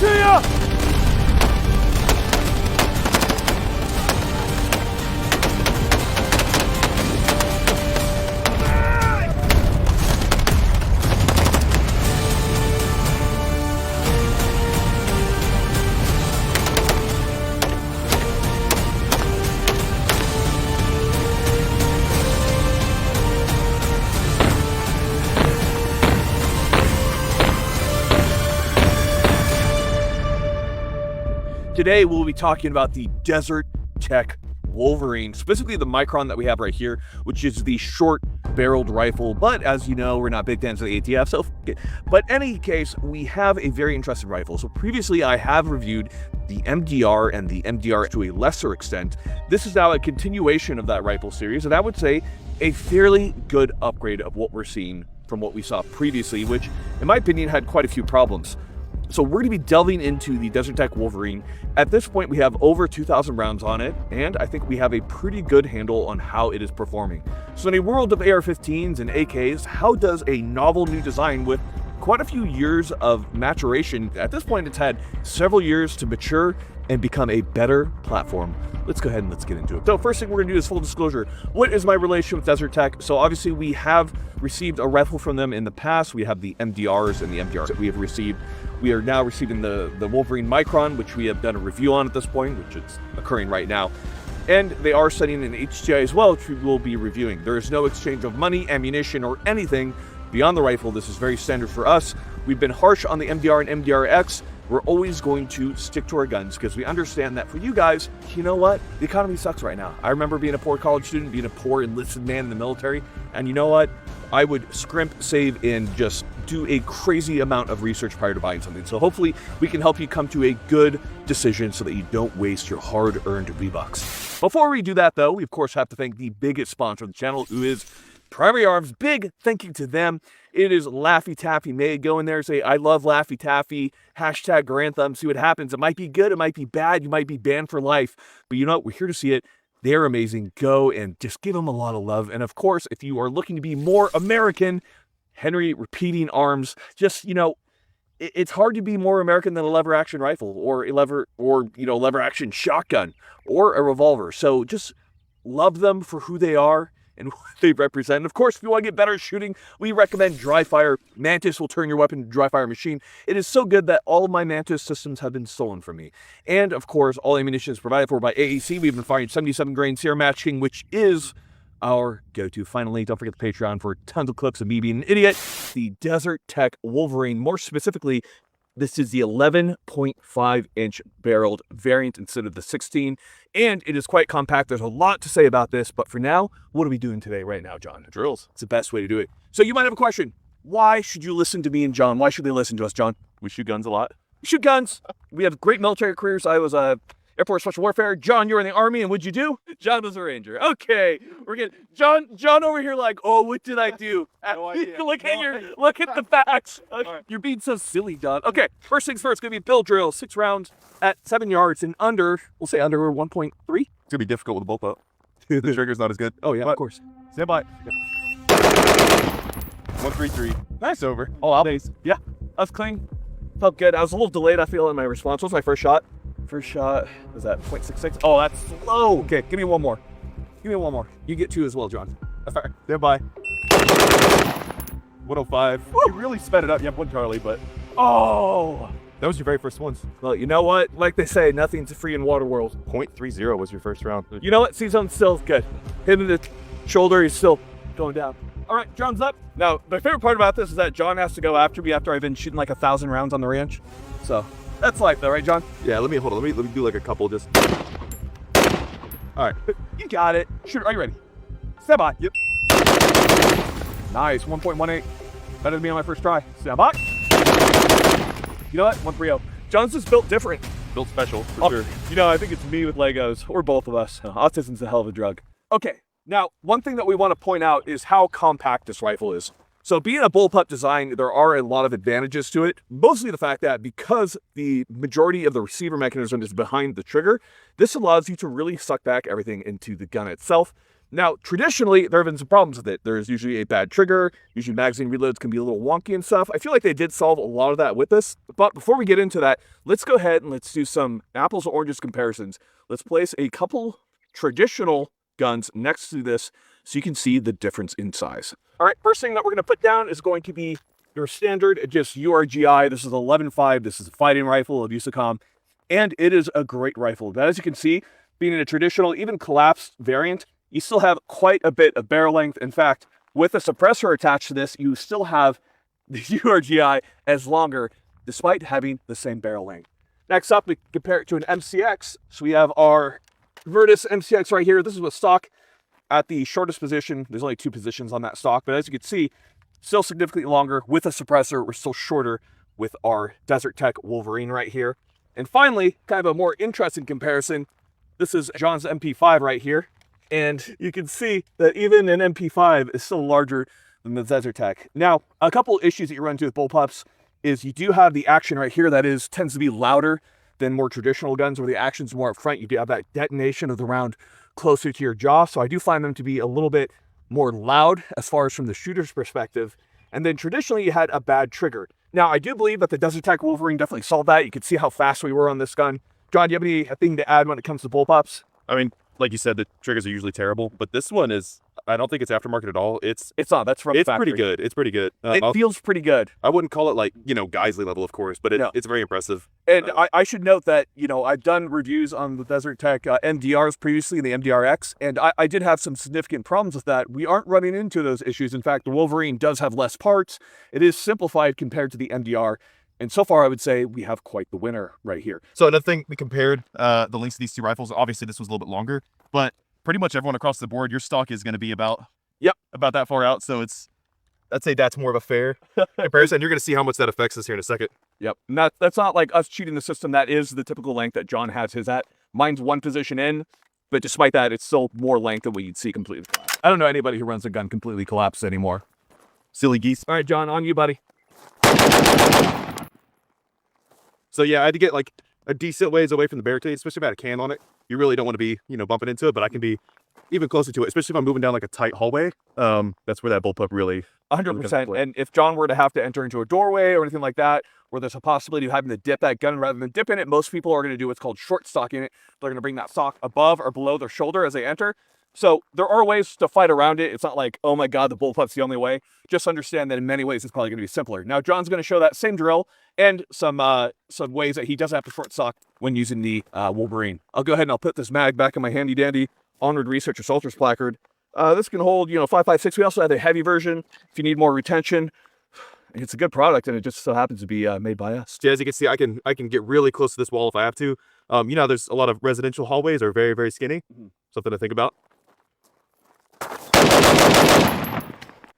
to ya! Today, we'll be talking about the Desert Tech Wolverine, specifically the Micron that we have right here, which is the short-barreled rifle. But as you know, we're not big fans of the ATF. But in any case, we have a very interesting rifle. So previously, I have reviewed the MDR and the MDR to a lesser extent. This is now a continuation of that rifle series, and I would say a fairly good upgrade of what we're seeing from what we saw previously, which, in my opinion, had quite a few problems. So we're going to be delving into the Desert Tech Wolverine. At this point, we have over 2,000 rounds on it, and I think we have a pretty good handle on how it is performing. So in a world of AR-15s and AKs, how does a novel new design with quite a few years of maturation, at this point it's had several years to mature and become a better platform? Let's go ahead and let's get into it. So first thing we're going to do is full disclosure. What is my relationship with Desert Tech? So obviously we have received a rifle from them in the past. We have the MDRs and the MDRs that we have received. We are now receiving the Wolverine Micron, which we have done a review on at this point, which is occurring right now. And they are sending an HTI as well, which we will be reviewing. There is no exchange of money, ammunition, or anything beyond the rifle. This is very standard for us. We've been harsh on the MDR and MDRX. We're always going to stick to our guns because we understand that for you guys, you know what? The economy sucks right now. I remember being a poor college student, being a poor enlisted man in the military, and you know what? I would scrimp, save, and just do a crazy amount of research prior to buying something. So hopefully we can help you come to a good decision so that you don't waste your hard-earned V-Bucks. Before we do that, though, we of course have to thank the biggest sponsor of the channel, who is Primary Arms. Big thank you to them. It is Laffy Taffy made. Go in there, say, I love Laffy Taffy, hashtag Grantham, see what happens. It might be good, it might be bad, you might be banned for life. But you know what? We're here to see it. They're amazing. Go and just give them a lot of love. And of course, if you are looking to be more American, Henry Repeating Arms, just, you know, it's hard to be more American than a lever action rifle or a lever action shotgun or a revolver. So just love them for who they are and what they represent. And of course, if you want to get better at shooting, we recommend Dry Fire. Mantis will turn your weapon into a dry fire machine. It is so good that all of my Mantis systems have been stolen from me. And of course, all ammunition is provided for by AAC. We've been firing 77 grain Sierra Match King, which is our go-to. Finally, don't forget the Patreon for tons of clips of me being an idiot. The Desert Tech Wolverine, more specifically, this is the 11.5-inch barreled variant instead of the 16, and it is quite compact. There's a lot to say about this, but for now, what are we doing today right now, John? Drills. It's the best way to do it. So you might have a question. Why should you listen to me and John? Why should they listen to us, John? We shoot guns a lot. We shoot guns. We have great military careers. I was Air Force Special Warfare. John, you were in the Army, and what'd you do? John was a Ranger. Okay, we're getting John over here like, oh, what did I do? No idea. look at the facts. Right. You're being so silly, John. Okay, first things first, gonna be a bill drill, 6 rounds at 7 yards and under, we'll say under 1.3. It's gonna be difficult with a bullpup. The trigger's not as good. Oh yeah, but of course. Stand by. 133. Nice. Over. Oh, out. Yeah, that's clean. Felt good. I was a little delayed, I feel, in my response. What was my first shot? First shot, was that 0.66? Oh, that's slow. Okay, give me one more. Give me one more. You get 2 as well, John. All right. Stand by. 105. Woo! You really sped it up. You have one Charlie, but Oh! that was your very first ones. Well, you know what? Like they say, nothing's free in water world. 0.30 was your first round. You know what? C-zone's still good. Hit in the shoulder, he's still going down. All right, John's up. Now, my favorite part about this is that John has to go after me after I've been shooting like 1,000 rounds on the range. So, that's life though, right, John? Yeah, let me do like a couple just. All right. You got it. Shoot, are you ready? Stand by. Yep. Nice, 1.18. Better than me on my first try. Stand by. You know what? 130. John's is built different. Built special, for sure. You know, I think it's me with Legos, or both of us. Autism's a hell of a drug. Okay, now, one thing that we want to point out is how compact this rifle is. So being a bullpup design, there are a lot of advantages to it. Mostly the fact that because the majority of the receiver mechanism is behind the trigger, this allows you to really suck back everything into the gun itself. Now, traditionally, there have been some problems with it. There's usually a bad trigger. Usually magazine reloads can be a little wonky and stuff. I feel like they did solve a lot of that with this. But before we get into that, let's go ahead and let's do some apples to oranges comparisons. Let's place a couple traditional guns next to this so you can see the difference in size. All right, first thing that we're going to put down is going to be your standard, just URGI. This is 11.5. This is a fighting rifle of USACOM, and it is a great rifle. But as you can see, being in a traditional, even collapsed variant, you still have quite a bit of barrel length. In fact, with a suppressor attached to this, you still have the URGI as longer, despite having the same barrel length. Next up, we compare it to an MCX. So we have our Virtus MCX right here. This is with stock at the shortest position. There's only 2 positions on that stock, but as you can see, still significantly longer. With a suppressor, we're still shorter with our Desert Tech Wolverine right here. And finally, kind of a more interesting comparison, this is John's MP5 right here. And you can see that even an MP5 is still larger than the Desert Tech. Now, a couple issues that you run into with bullpups is you do have the action right here that tends to be louder than more traditional guns where the action's more up front. You do have that detonation of the round closer to your jaw. So I do find them to be a little bit more loud as far as from the shooter's perspective. And then traditionally you had a bad trigger. Now, I do believe that the Desert Tech Wolverine definitely solved that. You could see how fast we were on this gun. John, do you have anything to add when it comes to bullpups? I mean, like you said, the triggers are usually terrible, but this one is, I don't think it's aftermarket at all. It's not. That's from the factory. pretty good. It's pretty good. It feels pretty good. I wouldn't call it like, Geisley level, of course, but it's very impressive. And I should note that, I've done reviews on the Desert Tech MDRs previously, the MDRX, and I did have some significant problems with that. We aren't running into those issues. In fact, the Wolverine does have less parts. It is simplified compared to the MDR. And so far, I would say we have quite the winner right here. So another thing, we compared the lengths of these 2 rifles. Obviously, this was a little bit longer, but pretty much everyone across the board, your stock is going to be about that far out. So I'd say that's more of a fair comparison. You're going to see how much that affects us here in a second. Yep. And that's not like us cheating the system. That is the typical length that John has his at. Mine's 1 position in, but despite that, it's still more length than what you'd see completely collapsed. I don't know anybody who runs a gun completely collapsed anymore. silly geese. All right, John, on you, buddy. So yeah, I had to get like a decent ways away from the barricade, especially if I had a can on it. You really don't want to be, bumping into it, but I can be even closer to it, especially if I'm moving down like a tight hallway. That's where that bullpup really 100%. And if John were to have to enter into a doorway or anything like that, where there's a possibility of having to dip that gun rather than dip in it, most people are going to do what's called short stocking it. They're going to bring that stock above or below their shoulder as they enter. So there are ways to fight around it. It's not like, oh my God, the bullpup's the only way. Just understand that in many ways, it's probably going to be simpler. Now, John's going to show that same drill and some ways that he doesn't have to short stock when using the Wolverine. I'll go ahead and I'll put this mag back in my handy dandy Onward Researcher Soldiers placard. This can hold, 5.56. We also have the heavy version if you need more retention. It's a good product, and it just so happens to be made by us. Yeah, as you can see, I can get really close to this wall if I have to. There's a lot of residential hallways are very, very skinny. Something to think about.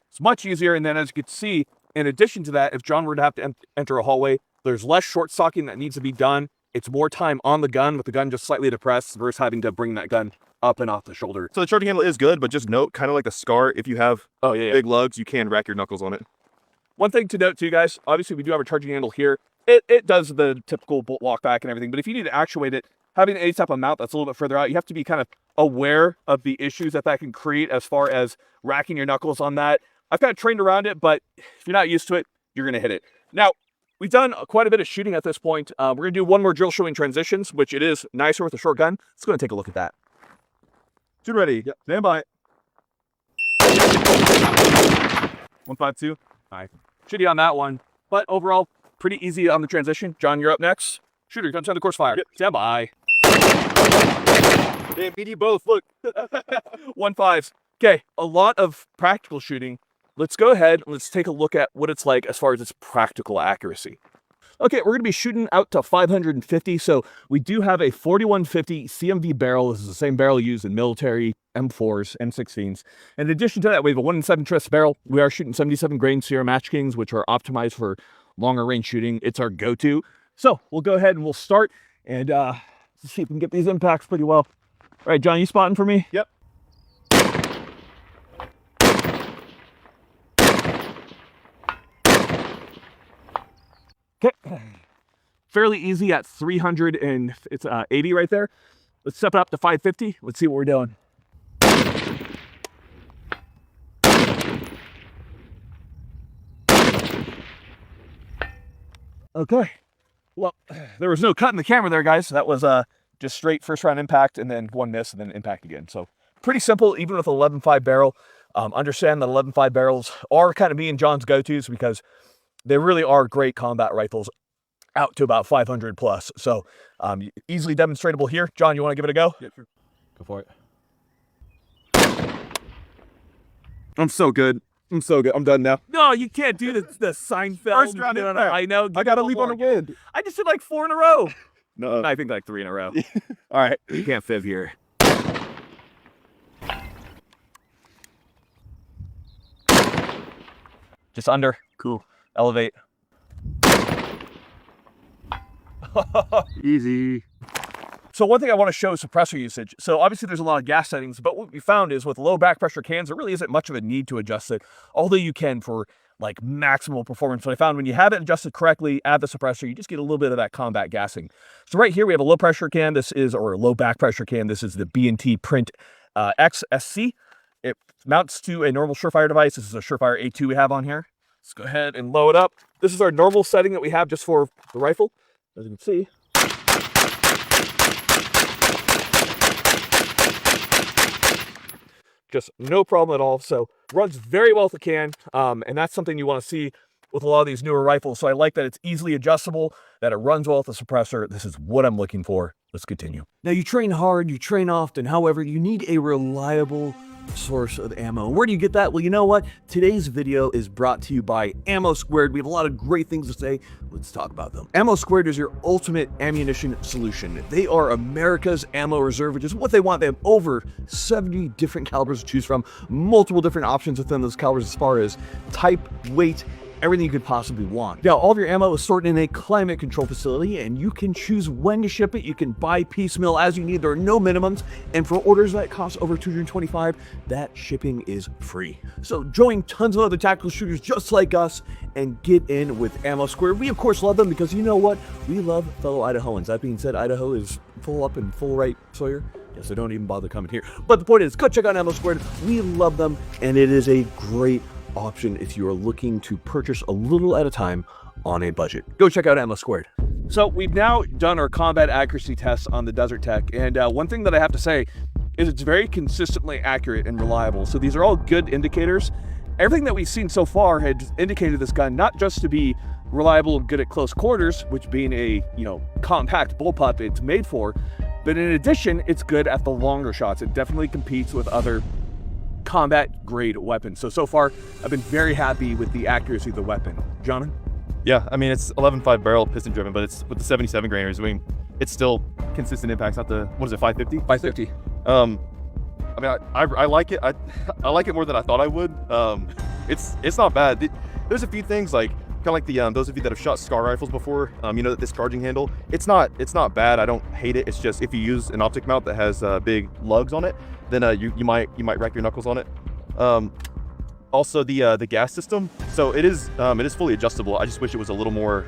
It's much easier, and then as you can see, in addition to that, if John were to have to enter a hallway, there's less short stocking that needs to be done. It's more time on the gun with the gun just slightly depressed versus having to bring that gun up and off the shoulder. So the charging handle is good, but just note, kind of like the SCAR, if you have big lugs, you can rack your knuckles on it. One thing to note too, guys, obviously we do have a charging handle here. It does the typical bolt lock back and everything, but if you need to actuate it, having any type of mount that's a little bit further out, you have to be kind of aware of the issues that can create as far as racking your knuckles on that. I've kind of trained around it, but if you're not used to it, you're going to hit it. Now, we've done quite a bit of shooting at this point. We're going to do one more drill showing transitions, which it is nicer with a short gun. Let's go and take a look at that. Shoot ready. Yep. Stand by. 152. All right. Shitty on that one, but overall, pretty easy on the transition. John, you're up next. Shooter, come turn the course fire. Yep. Stand by. Damn, BD both, look. 1.5. Okay, a lot of practical shooting. Let's go ahead and let's take a look at what it's like as far as its practical accuracy. Okay, we're going to be shooting out to 550, so we do have a 4150 CMV barrel. This is the same barrel used in military M4s, M16s. In addition to that, we have a 1-in-7 tris barrel. We are shooting 77 grain Sierra Match Kings, which are optimized for longer range shooting. It's our go-to. So we'll go ahead and we'll start and see if we can get these impacts pretty well. All right, John, you spotting for me? Yep. Okay, fairly easy at 300 and it's 80 right there. Let's step it up to 550. Let's see what we're doing. Okay. Well, there was no cut in the camera there, guys. That was just straight first round impact and then one miss and then impact again. So pretty simple, even with 11.5 barrel. Understand that 11.5 barrels are kind of me and John's go-tos because they really are great combat rifles out to about 500 plus. So easily demonstratable here. John, you want to give it a go? Yeah, sure. Go for it. I'm so good. I'm so good. I'm done now. No, you can't do the Seinfeld. First round impact. I know. I got to leave on a win. I just did like 4 in a row. No. I think like 3 in a row. All right. You can't fib here. Just under. Cool. Elevate. Easy. So one thing I want to show is suppressor usage. So obviously there's a lot of gas settings, but what we found is with low back pressure cans, there really isn't much of a need to adjust it, although you can for like maximal performance. What I found when you have it adjusted correctly, add the suppressor, you just get a little bit of that combat gassing. So right here we have a low pressure can. This is, or a low back pressure can. This is the B&T Print XSC. It mounts to a normal Surefire device. This is a Surefire A2 we have on here. Let's go ahead and load up. This is our normal setting that we have just for the rifle. As you can see, just no problem at all. So runs very well with the can, and that's something you want to see with a lot of these newer rifles. So I like that it's easily adjustable, that it runs well with the suppressor. This is what I'm looking for. Let's continue. Now you train hard, you train often. However, you need a reliable source of ammo. Where do you get that? Well, you know what? Today's video is brought to you by Ammo Squared. We have a lot of great things to say. Let's talk about them. Ammo Squared is your ultimate ammunition solution. They are America's ammo reserve, which is what they want. They have over 70 different calibers to choose from, multiple different options within those calibers as far as type, weight, everything you could possibly want. Now, all of your ammo is stored in a climate control facility, and you can choose when to ship it. You can buy piecemeal as you need. There are no minimums, and for orders that cost over $225, that shipping is free. So join tons of other tactical shooters just like us and get in with Ammo Squared. We of course love them because you know what? We love fellow Idahoans. That being said, Idaho is full up and full right, Sawyer. Yeah, so don't even bother coming here. But the point is, go check out Ammo Squared. We love them, and it is a great option if you are looking to purchase a little at a time on a budget. Go check out Ammo Squared. So we've now done our combat accuracy tests on the Desert Tech, and one thing that I have to say is it's very consistently accurate and reliable. So these are all good indicators. Everything that we've seen so far had indicated this gun not just to be reliable and good at close quarters, which being a compact bullpup it's made for, but in addition, it's good at the longer shots. It definitely competes with other combat grade weapons. So far, I've been very happy with the accuracy of the weapon. Jonathan? Yeah, I mean, it's 11.5 barrel piston driven, but it's with the 77 grainers. I mean, it's still consistent impacts, not the, what is it, 550? 550. I mean, I like it. I like it more than I thought I would. It's not bad. There's a few things like, kind of like the those of you that have shot SCAR rifles before, you know, this charging handle, it's not bad. I don't hate it. It's just if you use an optic mount that has big lugs on it, then you might wreck your knuckles on it. Also the gas system, so it is fully adjustable. I just wish it was a little more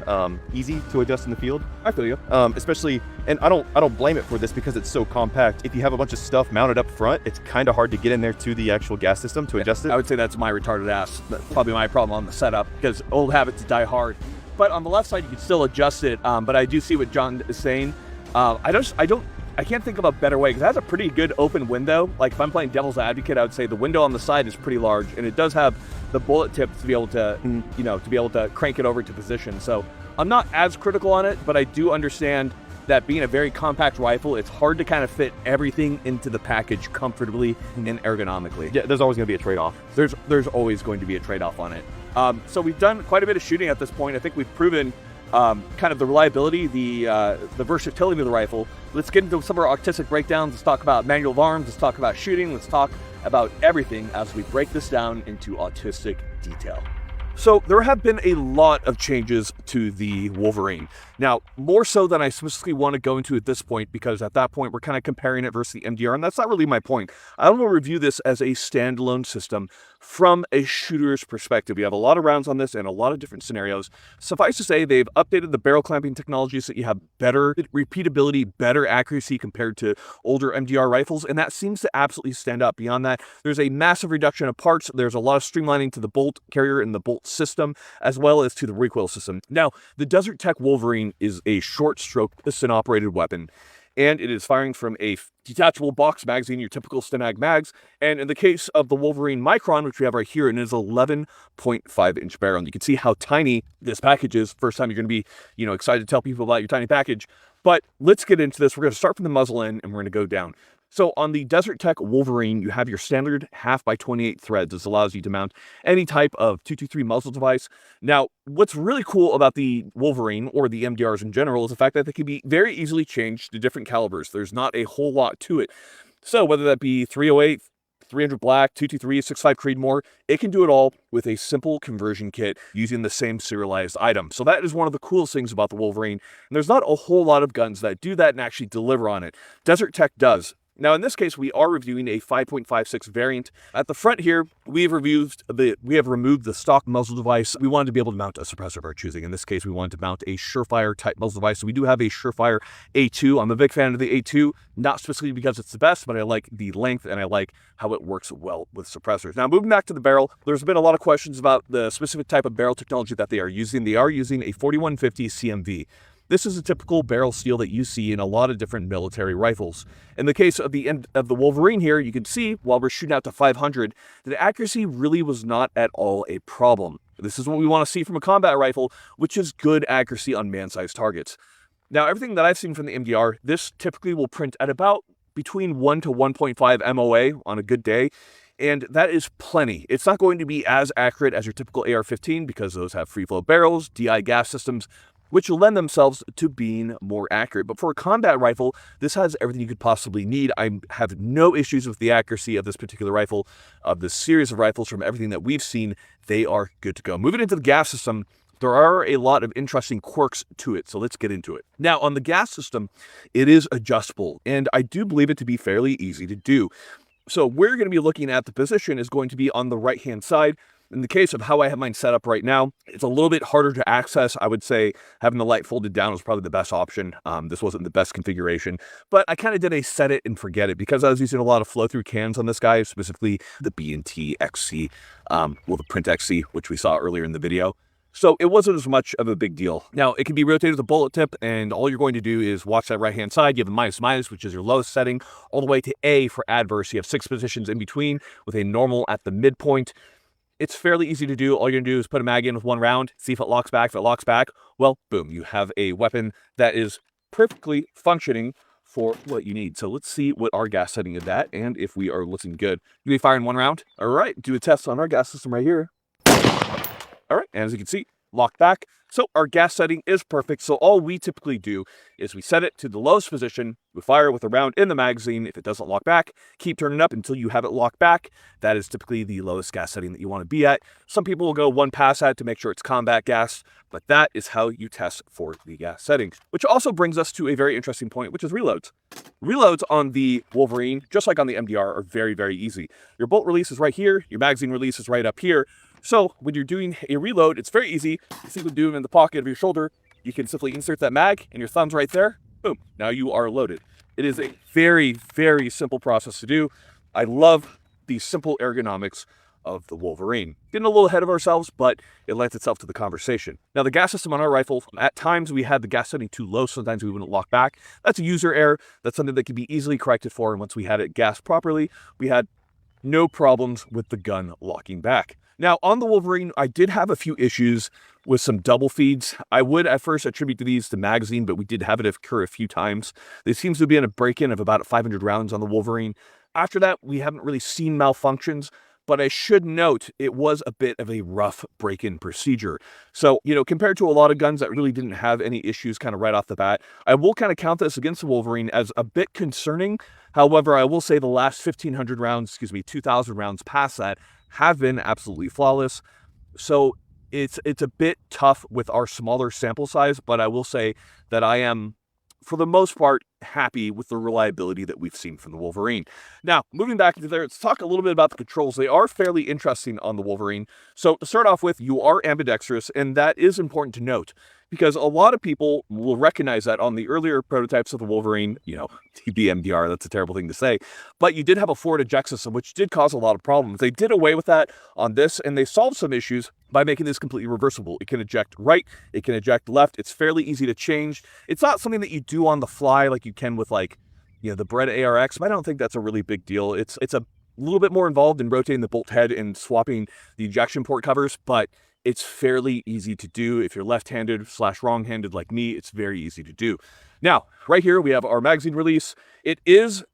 easy to adjust in the field. I feel you. Especially, and I don't blame it for this because it's so compact. If you have a bunch of stuff mounted up front, it's kind of hard to get in there to the actual gas system to adjust it. I would say that's my retarded ass. That's probably my problem on the setup because old habits die hard. But on the left side, you can still adjust it. But I do see what John is saying. I can't think of a better way because it has a pretty good open window. Like if I'm playing devil's advocate, I would say the window on the side is pretty large, and it does have the bullet tip to be able to, to be able to crank it over to position. So I'm not as critical on it, but I do understand that being a very compact rifle, it's hard to kind of fit everything into the package comfortably and ergonomically. Yeah, there's always going to be a trade-off. There's always going to be a trade-off on it. So we've done quite a bit of shooting at this point. I think we've proven kind of the reliability, the versatility of the rifle. Let's get into some of our artistic breakdowns. Let's talk about manual of arms. Let's talk about shooting. Let's talk about everything as we break this down into autistic detail. So there have been a lot of changes to the Wolverine. Now, more so than I specifically want to go into at this point, because at that point we're kind of comparing it versus the MDR, and that's not really my point. I want to review this as a standalone system from a shooter's perspective. We have a lot of rounds on this and a lot of different scenarios. Suffice to say, they've updated the barrel clamping technology so that you have better repeatability, better accuracy compared to older MDR rifles, and that seems to absolutely stand up. Beyond that, there's a massive reduction of parts. There's a lot of streamlining to the bolt carrier and the bolt belt system, as well as to the recoil system. Now, the Desert Tech Wolverine is a short-stroke piston-operated weapon, and it is firing from a detachable box magazine, your typical Stenag mags. And in the case of the Wolverine Micron, which we have right here, it is 11.5-inch barrel. And you can see how tiny this package is. First time you're going to be, excited to tell people about your tiny package. But let's get into this. We're going to start from the muzzle end, and we're going to go down. So on the Desert Tech Wolverine, you have your standard 1/2x28 threads. This allows you to mount any type of 223 muzzle device. Now, what's really cool about the Wolverine, or the MDRs in general, is the fact that they can be very easily changed to different calibers. There's not a whole lot to it. So whether that be 308, 300 black, 223, 65 Creedmoor, it can do it all with a simple conversion kit using the same serialized item. So that is one of the coolest things about the Wolverine. And there's not a whole lot of guns that do that and actually deliver on it. Desert Tech does. Now, in this case, we are reviewing a 5.56 variant. At the front here, we have removed the stock muzzle device. We wanted to be able to mount a suppressor of our choosing. In this case, we wanted to mount a Surefire type muzzle device. So we do have a Surefire A2. I'm a big fan of the A2, not specifically because it's the best, but I like the length and I like how it works well with suppressors. Now, moving back to the barrel, there's been a lot of questions about the specific type of barrel technology that they are using. They are using a 4150 CMV. This is a typical barrel steel that you see in a lot of different military rifles. In the case of the end of the Wolverine here, you can see while we're shooting out to 500, the accuracy really was not at all a problem. This is what we want to see from a combat rifle, which is good accuracy on man-sized targets. Now, everything that I've seen from the MDR, this typically will print at about between 1 to 1.5 MOA on a good day. And that is plenty. It's not going to be as accurate as your typical AR-15 because those have free flow barrels, DI gas systems, which will lend themselves to being more accurate. But for a combat rifle, this has everything you could possibly need. I have no issues with the accuracy of this particular rifle, of this series of rifles. From everything that we've seen, they are good to go. Moving into the gas system, there are a lot of interesting quirks to it, so let's get into it. Now, on the gas system, it is adjustable, and I do believe it to be fairly easy to do. So we're going to be looking at the position is going to be on the right-hand side. In the case of how I have mine set up right now, it's a little bit harder to access. I would say having the light folded down was probably the best option. This wasn't the best configuration, but I kind of did a set it and forget it because I was using a lot of flow-through cans on this guy, specifically the B&T XC, the Print XC, which we saw earlier in the video. So it wasn't as much of a big deal. Now, it can be rotated with a bullet tip, and all you're going to do is watch that right-hand side. You have a minus, which is your lowest setting, all the way to A for adverse. You have 6 positions in between with a normal at the midpoint. It's fairly easy to do. All you're going to do is put a mag in with 1 round, see if it locks back. If it locks back, well, boom, you have a weapon that is perfectly functioning for what you need. So let's see what our gas setting is at and if we are looking good. You be firing 1 round. All right, do a test on our gas system right here. All right, and as you can see, locked back. So our gas setting is perfect. So all we typically do is we set it to the lowest position. We fire with a round in the magazine. If it doesn't lock back, keep turning up until you have it locked back. That is typically the lowest gas setting that you want to be at. Some people will go 1 pass at to make sure it's combat gas, but that is how you test for the gas setting. Which also brings us to a very interesting point, which is reloads. Reloads on the Wolverine, just like on the MDR, are very, very easy. Your bolt release is right here. Your magazine release is right up here. So when you're doing a reload, it's very easy. You simply do them in the pocket of your shoulder. You can simply insert that mag and your thumb's right there. Boom, now you are loaded. It is a very, very simple process to do. I love the simple ergonomics of the Wolverine. Getting a little ahead of ourselves, but it lends itself to the conversation. Now, the gas system on our rifle, at times we had the gas setting too low, sometimes we wouldn't lock back. That's a user error. That's something that can be easily corrected for, and once we had it gassed properly, we had no problems with the gun locking back. Now, on the Wolverine, I did have a few issues with some double feeds. I would at first attribute these to magazine, but we did have it occur a few times. There seems to be a break-in of about 500 rounds on the Wolverine. After that, we haven't really seen malfunctions, but I should note it was a bit of a rough break-in procedure. So, compared to a lot of guns that really didn't have any issues kind of right off the bat, I will kind of count this against the Wolverine as a bit concerning. However, I will say the last 2,000 rounds past that have been absolutely flawless. So it's a bit tough with our smaller sample size, but I will say that I am, for the most part, happy with the reliability that we've seen from the Wolverine. Now, moving back into there, let's talk a little bit about the controls. They are fairly interesting on the Wolverine. So to start off with, you are ambidextrous, and that is important to note. because a lot of people will recognize that on the earlier prototypes of the Wolverine, TBMDR, that's a terrible thing to say, but you did have a forward eject system, which did cause a lot of problems. They did away with that on this, and they solved some issues by making this completely reversible. It can eject right, it can eject left. It's fairly easy to change. It's not something that you do on the fly like you can with the Beretta ARX, but I don't think that's a really big deal. It's a little bit more involved in rotating the bolt head and swapping the ejection port covers, but it's fairly easy to do. If you're left-handed / wrong-handed like me, it's very easy to do. Now, right here, we have our magazine release. It is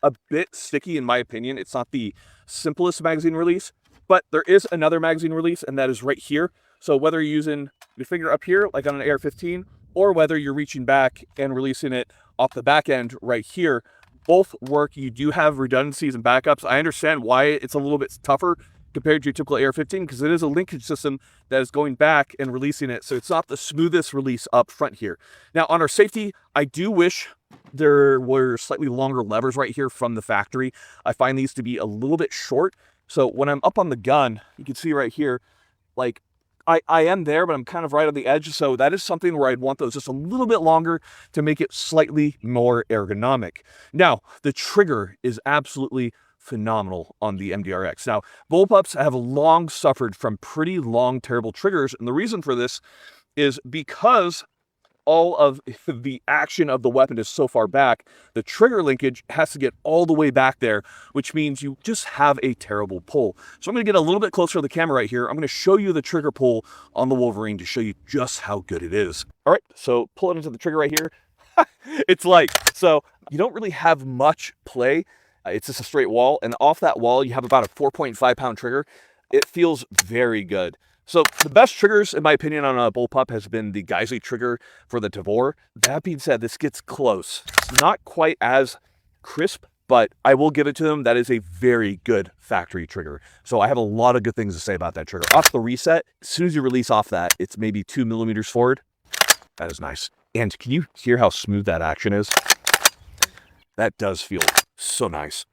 a bit sticky, in my opinion. It's not the simplest magazine release, but there is another magazine release, and that is right here. So whether you're using your finger up here, like on an AR-15, or whether you're reaching back and releasing it off the back end right here, both work. You do have redundancies and backups. I understand why it's a little bit tougher compared to your typical AR-15, because it is a linkage system that is going back and releasing it, so it's not the smoothest release up front here. Now, on our safety, I do wish there were slightly longer levers right here from the factory. I find these to be a little bit short, so when I'm up on the gun, you can see right here, I am there, but I'm kind of right on the edge, so that is something where I'd want those just a little bit longer to make it slightly more ergonomic. Now, the trigger is absolutely phenomenal on the MDRX. Now, bullpups have long suffered from pretty long, terrible triggers, and the reason for this is because all of the action of the weapon is so far back, the trigger linkage has to get all the way back there, which means you just have a terrible pull. So I'm going to get a little bit closer to the camera right here. I'm going to show you the trigger pull on the Wolverine to show you just how good it is. All right, so pull it into the trigger right here. It's light, so you don't really have much play. It's just a straight wall, and off that wall, you have about a 4.5 pound trigger. It feels very good. So the best triggers, in my opinion, on a bullpup has been the Geissele trigger for the Tavor. That being said, this gets close. It's not quite as crisp, but I will give it to them. That is a very good factory trigger. So I have a lot of good things to say about that trigger. Off the reset, as soon as you release off that, it's maybe 2 millimeters forward. That is nice. And can you hear how smooth that action is? That does feel so nice.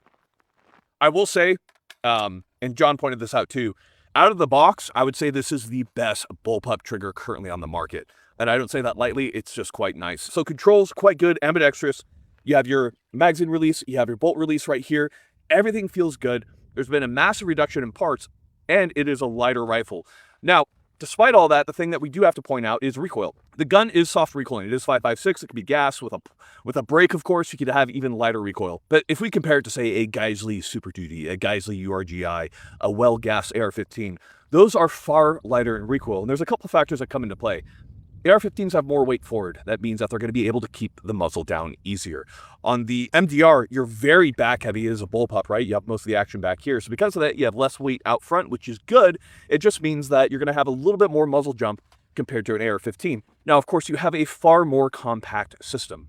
I will say, and John pointed this out too, out of the box, I would say this is the best bullpup trigger currently on the market. And I don't say that lightly, it's just quite nice. So controls, quite good, ambidextrous. You have your magazine release, you have your bolt release right here. Everything feels good. There's been a massive reduction in parts, and it is a lighter rifle. Now, despite all that, the thing that we do have to point out is recoil. The gun is soft recoiling. It is 5.56. It can be gas with a brake, of course. You could have even lighter recoil. But if we compare it to, say, a Geissele Super Duty, a Geissele URGI, a well-gassed AR-15, those are far lighter in recoil. And there's a couple factors that come into play. AR-15s have more weight forward. That means that they're going to be able to keep the muzzle down easier. On the MDR, you're very back heavy as a bullpup, right? You have most of the action back here. So because of that, you have less weight out front, which is good. It just means that you're going to have a little bit more muzzle jump compared to an AR-15. Now, of course, you have a far more compact system.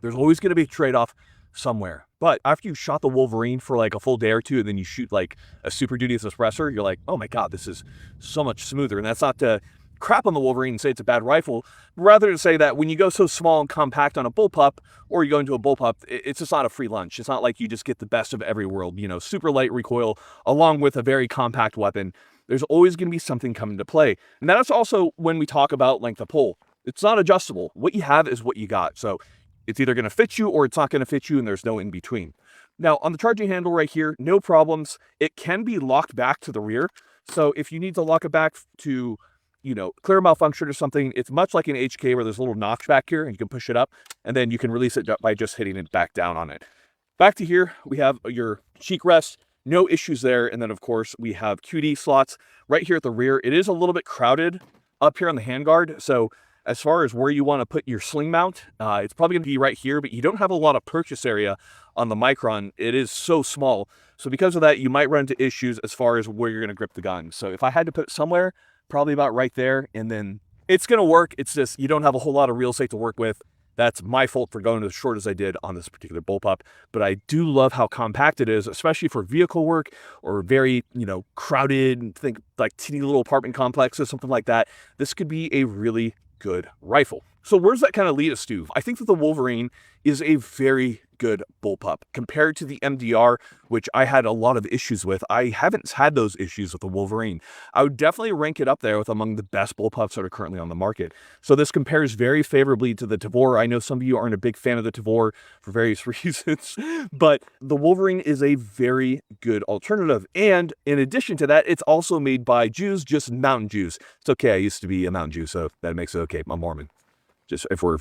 There's always going to be a trade-off somewhere. But after you shot the Wolverine for like a full day or two, and then you shoot like a Super Duty suppressor, you're like, oh my God, this is so much smoother. And that's not to crap on the Wolverine and say it's a bad rifle, rather to say that when you go so small and compact on a bullpup, or you go into a bullpup, it's just not a free lunch. It's not like you just get the best of every world, super light recoil along with a very compact weapon. There's always going to be something coming to play. And that's also when we talk about length of pull. It's not adjustable. What you have is what you got. So it's either going to fit you or it's not going to fit you, and there's no in between. Now, on the charging handle right here, no problems. It can be locked back to the rear. So if you need to lock it back to clear a malfunction or something, it's much like an HK where there's a little notch back here and you can push it up, and then you can release it by just hitting it back down on it. Back to here, we have your cheek rest, no issues there. And then of course we have QD slots right here at the rear. It is a little bit crowded up here on the handguard. So as far as where you want to put your sling mount, it's probably going to be right here, but you don't have a lot of purchase area on the Micron. It is so small. So because of that, you might run into issues as far as where you're going to grip the gun. So if I had to put it somewhere, probably about right there, and then it's going to work. It's just you don't have a whole lot of real estate to work with. That's my fault for going as short as I did on this particular bullpup. But I do love how compact it is, especially for vehicle work or very, crowded, think like teeny little apartment complexes, something like that. This could be a really good rifle. So where's that kind of lead us to? I think that the Wolverine is a very good bullpup. Compared to the MDR, which I had a lot of issues with, I haven't had those issues with the Wolverine. I would definitely rank it up there with among the best bullpups that are currently on the market. So this compares very favorably to the Tavor. I know some of you aren't a big fan of the Tavor for various reasons, but the Wolverine is a very good alternative. And in addition to that, it's also made by Jews, just Mountain Jews. It's okay, I used to be a Mountain Jew, so that makes it okay. I'm Mormon. Just if we're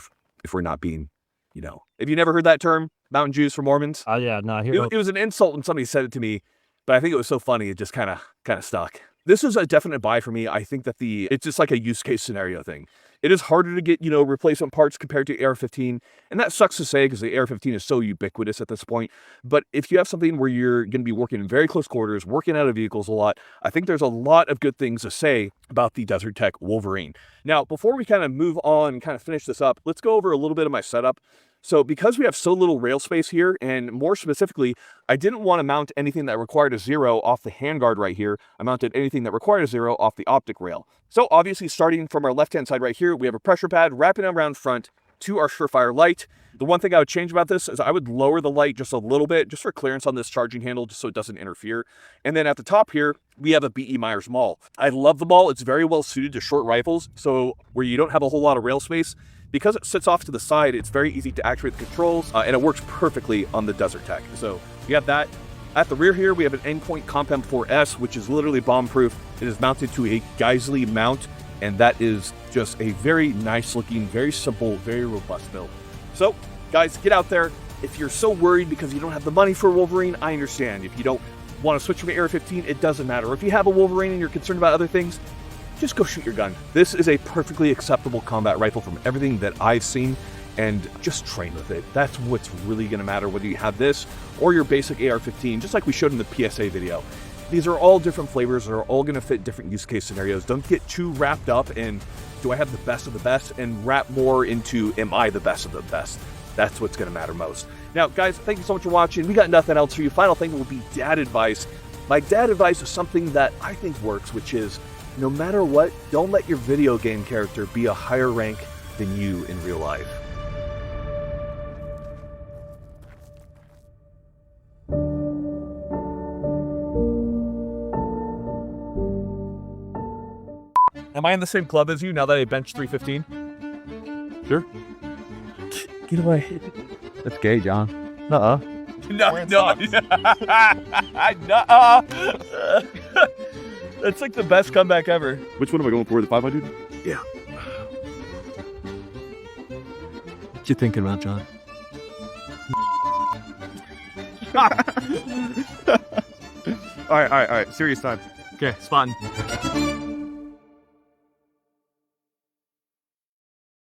not being, you know. Have you never heard that term, Mountain Jews for Mormons? Yeah, no, I hear It was an insult when somebody said it to me, but I think it was so funny, it just kind of stuck. This is a definite buy for me. I think that it's just like a use case scenario thing. It is harder to get, replacement parts compared to AR-15, and that sucks to say because the AR-15 is so ubiquitous at this point. But if you have something where you're going to be working in very close quarters, working out of vehicles a lot, I think there's a lot of good things to say about the Desert Tech Wolverine. Now, before we kind of move on and kind of finish this up, let's go over a little bit of my setup. So because we have so little rail space here, and more specifically, I didn't want to mount anything that required a 0 off the handguard right here. I mounted anything that required a 0 off the optic rail. So obviously starting from our left-hand side right here, we have a pressure pad wrapping around front to our Surefire light. The one thing I would change about this is I would lower the light just a little bit, just for clearance on this charging handle, just so it doesn't interfere. And then at the top here, we have a B.E. Myers Maul. I love the Maul. It's very well suited to short rifles, so where you don't have a whole lot of rail space, because it sits off to the side, it's very easy to actuate the controls, and it works perfectly on the Desert Tech. So we have that. At the rear here, we have an Endpoint Comp M4S, which is literally bomb-proof. It is mounted to a Geisley mount, and that is just a very nice-looking, very simple, very robust build. So, guys, get out there. If you're so worried because you don't have the money for a Wolverine, I understand. If you don't want to switch from an AR-15, it doesn't matter. If you have a Wolverine and you're concerned about other things, just go shoot your gun. This is a perfectly acceptable combat rifle from everything that I've seen, and just train with it. That's what's really going to matter, whether you have this or your basic AR-15, just like we showed in the PSA video. These are all different flavors. They're all going to fit different use case scenarios. Don't get too wrapped up in, do I have the best of the best, and wrap more into, am I the best of the best? That's what's going to matter most. Now, guys, thank you so much for watching. We got nothing else for you. Final thing will be dad advice. My dad advice is something that I think works, which is, no matter what, don't let your video game character be a higher rank than you in real life. Am I in the same club as you now that I bench 315? Sure. Get away. That's gay, John. No. That's like the best comeback ever. Which one am I going for? The 5 dude? Yeah. What you thinking about, John? All right. Serious time. Okay, spotting.